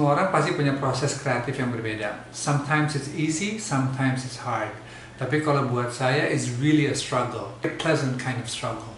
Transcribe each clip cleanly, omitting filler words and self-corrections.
Semua orang pasti punya proses kreatif yang berbeda. Sometimes it's easy, sometimes it's hard. Tapi kalau buat saya, it's really a struggle. A pleasant kind of struggle.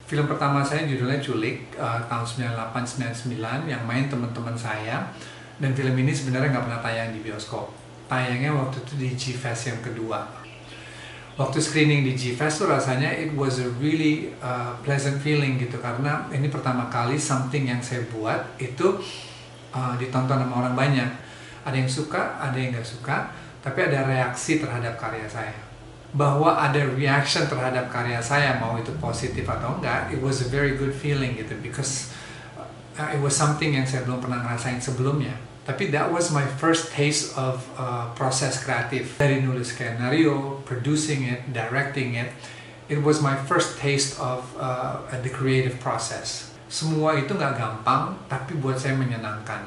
Film pertama saya judulnya Culik, tahun 98-99, yang main teman-teman saya. Dan film ini sebenarnya nggak pernah tayang di bioskop. Tayangnya waktu itu di G-Fest yang kedua. Waktu screening di G-Fest tuh rasanya it was a really pleasant feeling gitu. Karena ini pertama kali something yang saya buat itu ditonton sama orang banyak. Ada yang suka, ada yang nggak suka, tapi ada reaksi terhadap karya saya. Bahwa ada reaction terhadap karya saya, mau itu positif atau enggak, it was a very good feeling gitu, because it was something yang saya belum pernah ngerasain sebelumnya. Tapi that was my first taste of proses kreatif. Dari nulis skenario, producing it, directing it, it was my first taste of the creative process. Semua itu nggak gampang, tapi buat saya menyenangkan.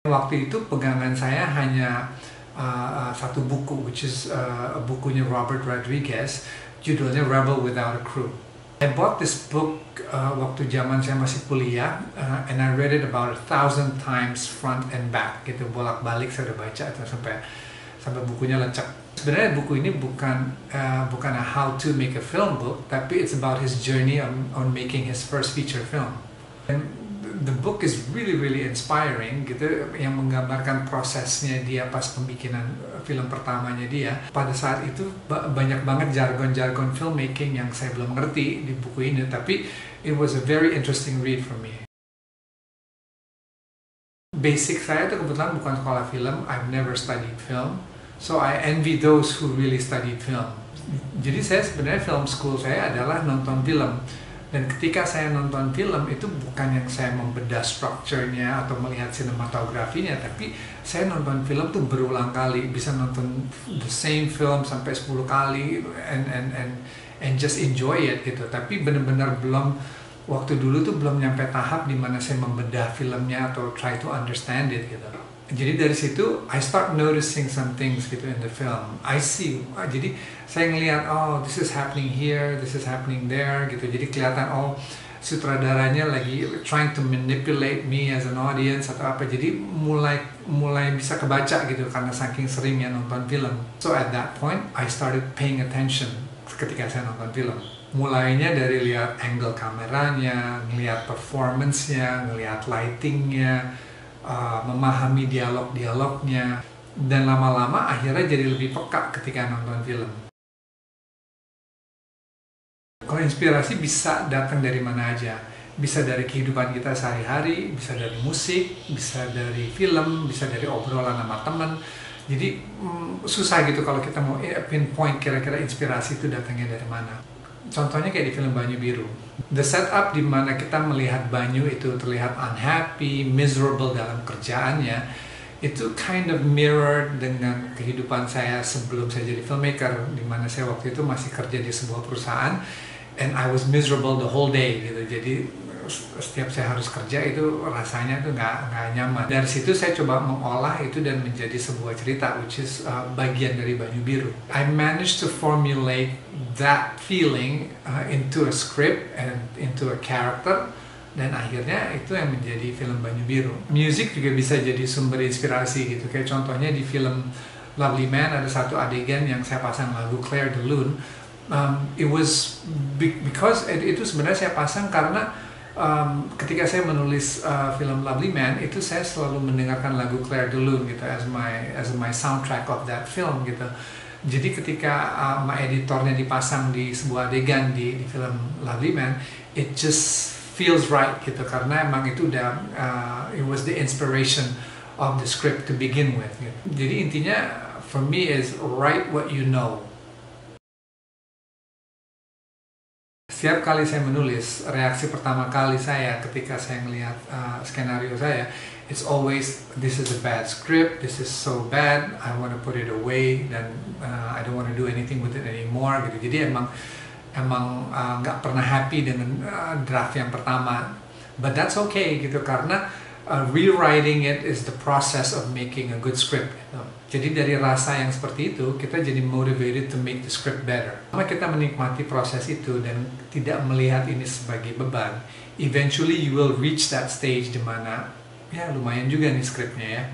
Waktu itu pegangan saya hanya satu buku, which is bukunya Robert Rodriguez, judulnya Rebel Without a Crew. I bought this book waktu zaman saya masih kuliah, and I read it about 1,000 times front and back, gitu, bolak-balik saya udah baca sampai bukunya lecek. Sebenarnya buku ini bukan a how to make a film book, tapi it's about his journey on making his first feature film. And the book is really inspiring gitu, yang menggambarkan prosesnya dia pas pembikinan film pertamanya dia. Pada saat itu banyak banget jargon-jargon filmmaking yang saya belum ngerti di buku ini, tapi it was a very interesting read for me. Basic saya tuh kebetulan bukan sekolah film, I've never studied film, so I envy those who really studied film. Jadi saya sebenarnya film school saya adalah nonton film. Dan ketika saya nonton film, itu bukan yang saya membedah strukturnya atau melihat sinematografinya, tapi saya nonton film tuh berulang kali, bisa nonton the same film sampai 10 kali and just enjoy it gitu. Tapi benar-benar waktu dulu tuh belum nyampe tahap dimana saya membedah filmnya atau try to understand it gitu. Jadi dari situ I start noticing some things gitu in the film. I see, jadi saya ngelihat, oh this is happening here, this is happening there gitu. Jadi kelihatan, oh sutradaranya lagi trying to manipulate me as an audience atau apa. Jadi mulai bisa kebaca gitu karena saking seringnya nonton film. So at that point I started paying attention ketika saya nonton film. Mulainya dari lihat angle kameranya, ngelihat performance-nya, ngelihat lighting-nya, memahami dialog-dialognya, dan lama-lama akhirnya jadi lebih peka ketika nonton film. Kalau inspirasi bisa datang dari mana aja, bisa dari kehidupan kita sehari-hari, bisa dari musik, bisa dari film, bisa dari obrolan sama teman. Jadi susah gitu kalau kita mau pinpoint kira-kira inspirasi itu datangnya dari mana. Contohnya kayak di film Banyu Biru. The setup di mana kita melihat Banyu itu terlihat unhappy, miserable dalam kerjaannya, itu kind of mirrored dengan kehidupan saya sebelum saya jadi filmmaker, di mana saya waktu itu masih kerja di sebuah perusahaan, and I was miserable the whole day gitu. Jadi setiap saya harus kerja itu rasanya tuh nggak nyaman. Dari situ saya coba mengolah itu dan menjadi sebuah cerita, which is bagian dari Banyu Biru. I managed to formulate that feeling into a script and into a character, dan akhirnya itu yang menjadi film Banyu Biru. Music juga bisa jadi sumber inspirasi gitu. Kayak contohnya di film Lovely Man ada satu adegan yang saya pasang lagu Clair de Lune. It was because itu sebenarnya saya pasang karena ketika saya menulis film Lovely Man itu saya selalu mendengarkan lagu Clair de Lune gitu as my soundtrack of that film gitu. Jadi ketika editornya dipasang di sebuah adegan di film Lovely Man, it just feels right gitu, karena emang itu udah it was the inspiration of the script to begin with gitu. Jadi intinya for me is write what you know. setiap kali saya menulis, reaksi pertama kali saya ketika saya melihat skenario saya, it's always, this is a bad script, this is so bad, I want to put it away, dan I don't want to do anything with it anymore gitu. Jadi emang nggak pernah happy dengan draft yang pertama, but that's okay gitu, karena rewriting it is the process of making a good script gitu. Jadi dari rasa yang seperti itu kita jadi motivated to make the script better. Kalau kita menikmati proses itu dan tidak melihat ini sebagai beban, eventually you will reach that stage di mana ya lumayan juga nih skripnya ya.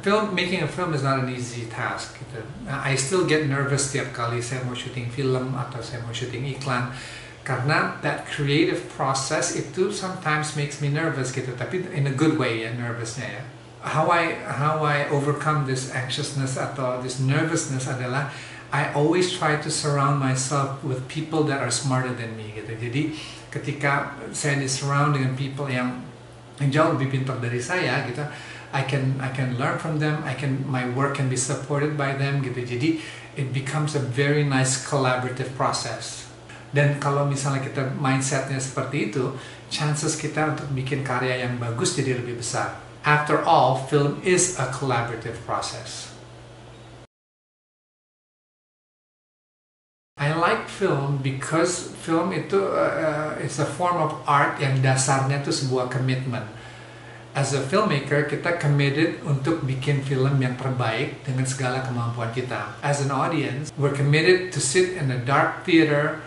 Making a film is not an easy task gitu. I still get nervous setiap kali saya mau syuting film atau saya mau syuting iklan, karena that creative process itu sometimes makes me nervous gitu, tapi in a good way ya, nervousnya ya. How I overcome this anxiousness atau this nervousness adalah I always try to surround myself with people that are smarter than me gitu. Jadi ketika saya di surround dengan people yang jauh lebih pintar dari saya gitu, I can learn from them, my work can be supported by them gitu. Jadi it becomes a very nice collaborative process. Dan kalau misalnya kita mindsetnya seperti itu, chances kita untuk bikin karya yang bagus jadi lebih besar. After all, film is a collaborative process. I like film because film itu it's a form of art yang dasarnya itu sebuah commitment. As a filmmaker, kita committed untuk bikin film yang terbaik dengan segala kemampuan kita. As an audience, we're committed to sit in a dark theater,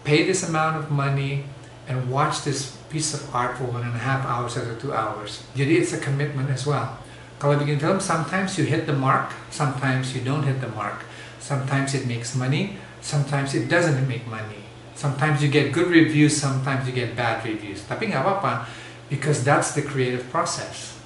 pay this amount of money, and watch this piece of art for 1.5 hours or 2 hours. Jadi it's a commitment as well. Kalau bikin film, sometimes you hit the mark, sometimes you don't hit the mark. Sometimes it makes money, sometimes it doesn't make money. Sometimes you get good reviews, sometimes you get bad reviews. Tapi nggak apa-apa, because that's the creative process.